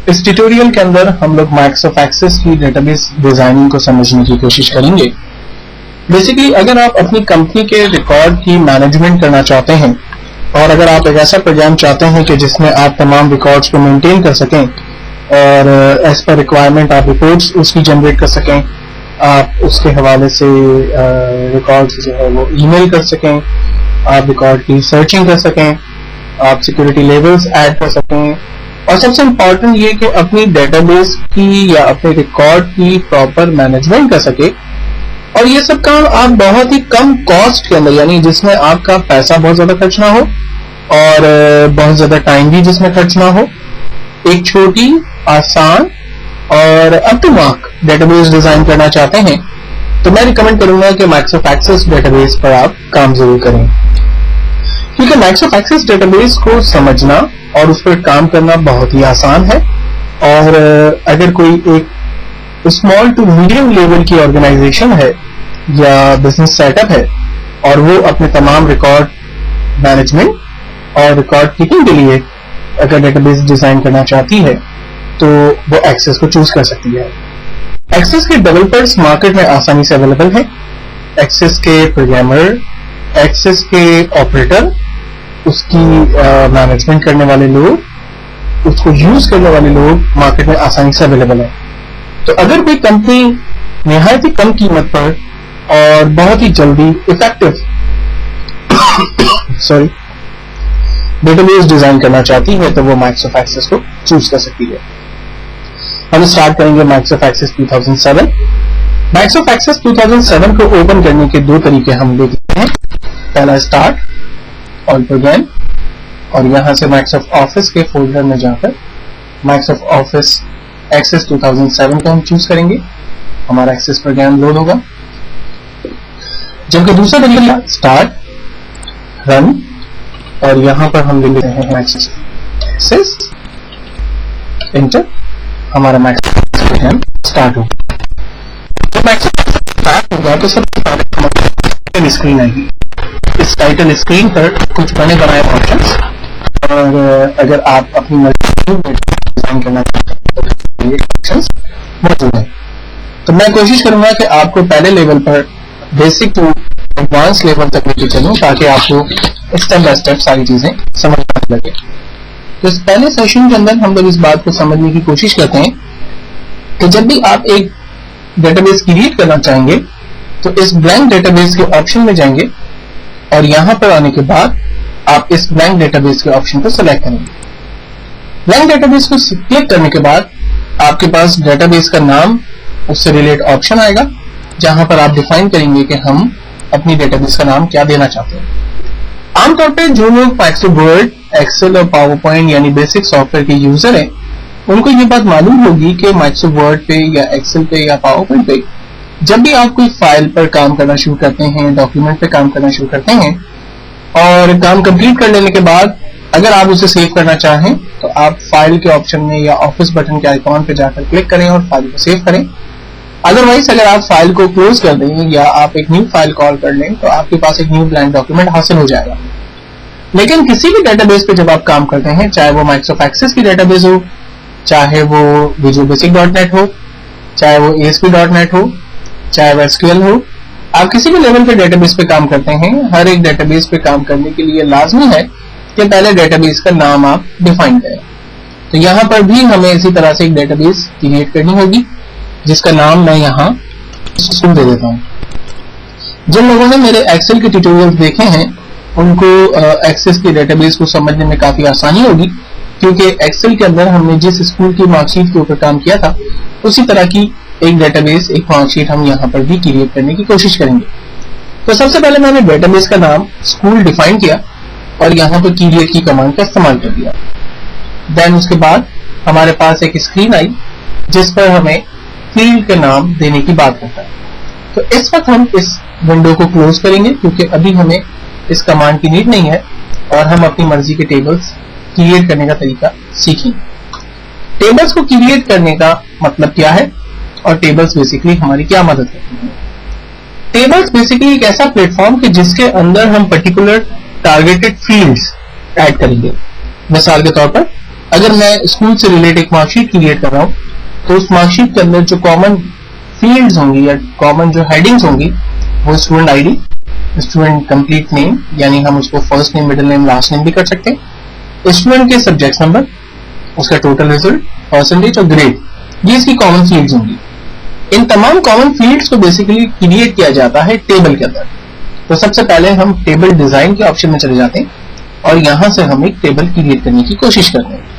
इस ट्यूटोरियल के अंदर हम लोग माइक्रोसॉफ्ट एक्सेस की डेटाबेस डिजाइनिंग को समझने की कोशिश करेंगे। बेसिकली अगर आप अपनी कंपनी के रिकॉर्ड की मैनेजमेंट करना चाहते हैं और अगर आप एक ऐसा प्रोग्राम चाहते हैं कि जिसमें आप तमाम रिकॉर्ड्स को मेंटेन कर सकें और एज पर रिक्वायरमेंट आप रिपोर्ट्स उसकी जनरेट कर सकें, आप उसके हवाले से रिकॉर्ड्स जो है वो ईमेल कर सकें, आप रिकॉर्ड की सर्चिंग कर सकें, आप सिक्योरिटी लेवल्स ऐड कर सकें और सबसे इम्पोर्टेंट ये कि अपनी डेटाबेस की या अपने रिकॉर्ड की प्रॉपर मैनेजमेंट कर सके। और ये सब काम आप बहुत ही कम कॉस्ट के अंदर, यानी जिसमें आपका पैसा बहुत ज्यादा खर्च ना हो और बहुत ज्यादा टाइम भी जिसमें खर्च ना हो, एक छोटी आसान और up to mark database design करना चाहते हैं तो मैं रिकमेंड करूंगा कि माइक्रोसॉफ्ट एक्सेस डेटाबेस पर आप काम जरूर करें, क्योंकि माइक्रोसॉफ्ट एक्सेस डेटाबेस को समझना और उस पर काम करना बहुत ही आसान है। और अगर कोई एक स्मॉल टू मीडियम लेवल की ऑर्गेनाइजेशन है या बिजनेस सेटअप है और वो अपने तमाम रिकॉर्ड मैनेजमेंट और रिकॉर्ड कीपिंग के लिए अगर डेटाबेस डिजाइन करना चाहती है तो वो एक्सेस को चूज कर सकती है। एक्सेस के डेवलपर्स मार्केट में आसानी से अवेलेबल हैं। एक्सेस के प्रोग्रामर, एक्सेस के ऑपरेटर, उसकी मैनेजमेंट करने वाले लोग, उसको यूज करने वाले लोग मार्केट में आसानी से अवेलेबल है। तो अगर कोई कंपनी निहायत ही कम कीमत पर और बहुत ही जल्दी इफेक्टिव डेटाबेस डिजाइन करना चाहती है तो वो माइक्रोसॉफ्ट एक्सेस को चूज कर सकती है। हम स्टार्ट करेंगे माइक्रोसॉफ्ट एक्सेस 2007। माइक्रोसॉफ्ट एक्सेस 2007 को ओपन करने के दो तरीके हम देखते हैं। पहला स्टार्ट ऑल प्रोग्राम, और यहां से माइक्रोसॉफ्ट ऑफिस के फोल्डर में जाकर माइक्रोसॉफ्ट ऑफिस एक्सेस 2007 को हम चूज करेंगे। हमारा एक्सेस प्रोग्राम लोड होगा। जबकि दूसरा तरीका स्टार्ट रन, और यहां पर हम लिख रहे हैं एक्सेस एंटर, हमारा माइक्रोसॉफ्ट प्रोग्राम स्टार्ट होगा। जब माइक्रोसॉफ्ट स्टार्ट होगा तो सबसे पहले हमारी स्क्रीन आएगी। इस टाइटल स्क्रीन पर कुछ बने बनाए ऑप्शंस, और अगर आप अपनी मर्जी डिजाइन करना चाहते हैं तो ये ऑप्शंस मौजूद हैं। तो मैं कोशिश करूंगा कि आपको पहले लेवल पर बेसिक टू एडवांस लेवल तक लेके चलूं ताकि आपको स्टेप बाय स्टेप सारी चीजें समझ में लगे। तो इस पहले सेशन के अंदर हम लोग इस बात को समझने की कोशिश करते हैं कि जब भी आप एक डेटाबेस क्रिएट करना चाहेंगे तो इस ब्लैंक डेटाबेस के ऑप्शन में जाएंगे और यहां पर आने के बाद आप इस ब्लैंक डेटाबेस के ऑप्शन को सिलेक्ट करेंगे। ब्लैंक डेटाबेस को क्लिक करने के बाद आपके पास डेटाबेस का नाम, उससे रिलेटेड ऑप्शन आएगा जहां पर आप डिफाइन करेंगे कि हम अपनी डेटाबेस का नाम क्या देना चाहते हैं। आमतौर पर जो लोग माइक्रोसॉफ्ट वर्ड, एक्सेल और पावर पॉइंट यानी बेसिक सॉफ्टवेयर के यूजर हैं उनको ये बात मालूम होगी कि माइक्रोसॉफ्ट वर्ड पे या एक्सेल पे या पावर पॉइंट पे जब भी आप कोई फाइल पर काम करना शुरू करते हैं, डॉक्यूमेंट पे काम करना शुरू करते हैं और काम कंप्लीट कर लेने के बाद अगर आप उसे सेव करना चाहें तो आप फाइल के ऑप्शन में या ऑफिस बटन के आइकॉन पे जाकर क्लिक करें और फाइल को सेव करें। अदरवाइज अगर आप फाइल को क्लोज कर दें या आप एक न्यू फाइल कॉल कर लें तो आपके पास एक न्यू ब्लैंक डॉक्यूमेंट हासिल हो जाएगा। लेकिन किसी भी डेटाबेस पे जब आप काम करते हैं, चाहे वो माइक्रोसॉफ्ट एक्सेस की डेटाबेस हो, चाहे वो विजुअल बेसिक .NET हो, चाहे वो ASP.NET हो, चाहे वो SQL हो, आप किसी भी लेवल पे डेटाबेस पे काम करते हैं, हर एक डेटाबेस पे काम करने के लिए लाजमी है कि पहले डेटाबेस का नाम आप डिफाइन करें। तो यहाँ पर भी हमें इसी तरह से एक डेटाबेस क्रिएट करनी होगी जिसका नाम मैं यहाँ स्कूल दे देता हूँ। जिन लोगों ने मेरे एक्सेल के ट्यूटोरियल देखे हैं उनको एक्सेस की डेटाबेस को समझने में काफी आसानी होगी, क्योंकि एक्सेल के अंदर हमने जिस स्कूल की मार्कशीट के ऊपर काम किया था उसी तरह की एक डेटाबेस, एक मार्कशीट हम यहाँ पर भी क्रिएट करने की कोशिश करेंगे। तो सबसे पहले मैंने डेटाबेस का नाम स्कूल डिफाइन किया और यहाँ पर क्रिएट की कमांड का इस्तेमाल कर दिया। देन उसके बाद हमारे पास एक स्क्रीन आई जिस पर हमें फील्ड के नाम देने की बात करता है। तो इस वक्त हम इस विंडो को क्लोज करेंगे क्योंकि अभी हमें इस कमांड की नीड नहीं है और हम अपनी मर्जी के टेबल्स क्रिएट करने का तरीका सीखेंगे। टेबल्स को क्रिएट करने का मतलब क्या है और टेबल्स बेसिकली हमारी क्या मदद करती हैं। टेबल्स बेसिकली एक ऐसा प्लेटफॉर्म कि जिसके अंदर हम पर्टिकुलर टारगेटेड फील्ड्स ऐड करेंगे। मिसाल के तौर पर अगर मैं स्कूल से रिलेटेड एक मार्कशीट क्रिएट कर रहा हूँ तो उस मार्कशीट के अंदर जो कॉमन फील्ड्स होंगी या कॉमन जो हेडिंग्स होंगी वो student ID, student complete name, यानी हम उसको first name, middle name, last name भी कर सकते हैं, स्टूडेंट के सब्जेक्ट नंबर, उसका टोटल रिजल्ट, परसेंटेज और ग्रेड, ये इसकी कॉमन फील्ड्स होंगी। इन तमाम कॉमन फील्ड्स को बेसिकली क्रिएट किया जाता है टेबल के अंदर। तो सबसे पहले हम टेबल डिजाइन के ऑप्शन में चले जाते हैं और यहां से हम एक टेबल क्रिएट करने की कोशिश करते हैं।